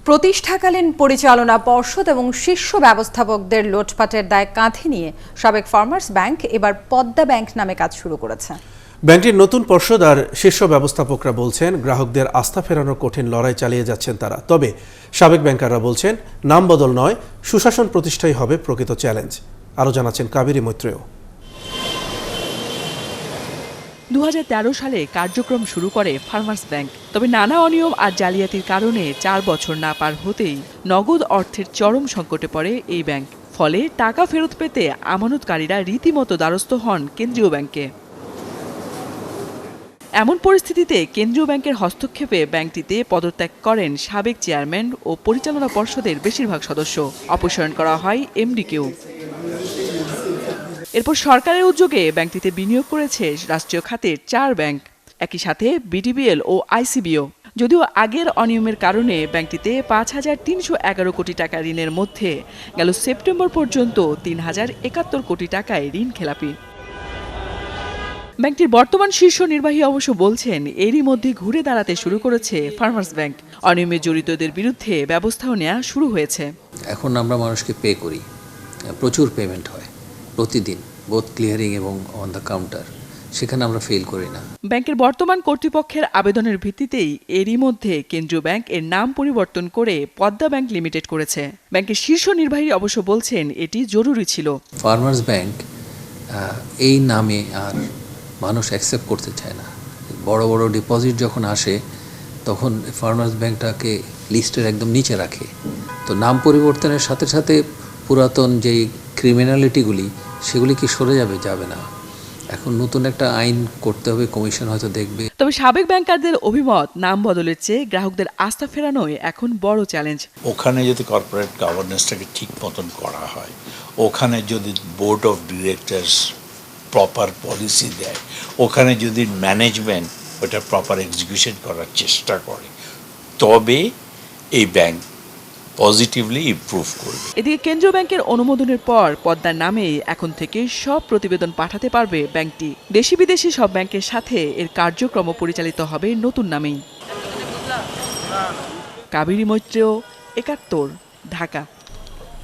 প্রতিষ্ঠাকালীন পরিচালনা পর্ষদ এবং শীর্ষ ব্যবস্থাপকদের লুটপাটের দায় কাঁধে নিয়ে সাবেক ফার্মার্স ব্যাংক এবার পদ্মা ব্যাংক নামে কাজ শুরু করেছে। ব্যাংকটির নতুন পর্ষদ আর শীর্ষ ব্যবস্থাপকরা বলছেন, গ্রাহকদের আস্থা ফেরানোর কঠিন লড়াই চালিয়ে যাচ্ছেন তারা। তবে সাবেক ব্যাংকাররা বলছেন, নাম বদল নয়, সুশাসন প্রতিষ্ঠাই হবে প্রকৃত চ্যালেঞ্জ। আরও জানাচ্ছেন কাবেরী মৈত্রেয়। 2013 সালে কার্যক্রম শুরু করে ফার্মার্স ব্যাংক। তবে নানা অনিয়ম আর জালিয়াতির কারণে 4 বছর না পার হতেই নগদ অর্থের চরম সংকটে পড়ে এই ব্যাংক। ফলে টাকা ফেরত পেতে আমানতকারীরা রীতিমতো দ্বারস্থ হন কেন্দ্রীয় ব্যাংকে। এমন পরিস্থিতিতে কেন্দ্রীয় ব্যাংকের হস্তক্ষেপে ব্যাংকটিতে পদত্যাগ করেন সাবেক চেয়ারম্যান ও পরিচালনা পর্ষদের বেশিরভাগ সদস্য। অপসারণ করা হয় এমডিকেও। এরপর সরকারের উদ্যোগে ব্যাংকটিতে বিনিয়োগ করেছে রাষ্ট্রীয় খাতের 4 ব্যাংক, একই সাথে বিডিবিএল ও আইসিবিও। যদিও আগের অনিয়মের কারণে ব্যাংকটিতে 5,311 কোটি টাকা ঋণের মধ্যে গেল সেপ্টেম্বর পর্যন্ত 3,071 কোটি টাকায় ঋণ খেলাপি। ব্যাংকটির বর্তমান শীর্ষ নির্বাহী অবশ্য বলছেন, এরই মধ্যে ঘুরে দাঁড়াতে শুরু করেছে ফার্মার্স ব্যাংক। অনিয়মে জড়িতদের বিরুদ্ধে ব্যবস্থাও নেওয়া শুরু হয়েছে। এখন আমরা মানুষকে পে করি, প্রচুর পেমেন্ট হয় প্রতিদিন, বোথ ক্লিয়ারিং এবং অন দ্য কাউন্টার। সেখানে আমরা ফেল করি না। ব্যাংকের বর্তমান কর্তৃপক্ষের আবেদনের ভিত্তিতেই এরই মধ্যে কেন্দ্রীয় ব্যাংক এর নাম পরিবর্তন করে পদ্মা ব্যাংক লিমিটেড করেছে। ব্যাংকের শীর্ষ নির্বাহী অবশ্য বলছেন, এটি জরুরি ছিল। ফার্মার্স ব্যাংক এই নামে আর মানুষ অ্যাকসেপ্ট করতে চায় না। বড় বড় ডিপোজিট যখন আসে তখন ফার্মার্স ব্যাংকটাকে লিস্টের একদম নিচে রাখে। তো নাম পরিবর্তনের সাথে সাথে পুরাতন যেই ক্রিমিনালিটিগুলি সেগুলি কি সরে যাবে না। এখন নতুন একটা আইন করতে হবে, কমিশন হয়তো দেখবে। তবে সাবেক ব্যাংকারদের অভিমত, নাম বদলের চেয়ে গ্রাহকদের আস্থা ফেরানোই এখন বড় চ্যালেঞ্জ। ওখানে যদি কর্পোরেট গভর্নেন্সটাকে ঠিক মতন করা হয়, ওখানে যদি board of directors proper policy দেয়, ওখানে যদি ম্যানেজমেন্ট ওটা প্রপার এক্সিকিউশন করার চেষ্টা করে, তবে এই ব্যাংক পজিটিভলি ইমপ্রুভ করবে। এদিকে কেন্দ্রীয় ব্যাংকের অনুমোদনের পর পদ্মার নামে এখন থেকে সব প্রতিবেদন পাঠাতে পারবে ব্যাংকটি। দেশি বিদেশি সব ব্যাংকের সাথে এর কার্যক্রম পরিচালিত হবে নতুন নামেই। কাবেরী মৈত্রেয়, 71, ঢাকা।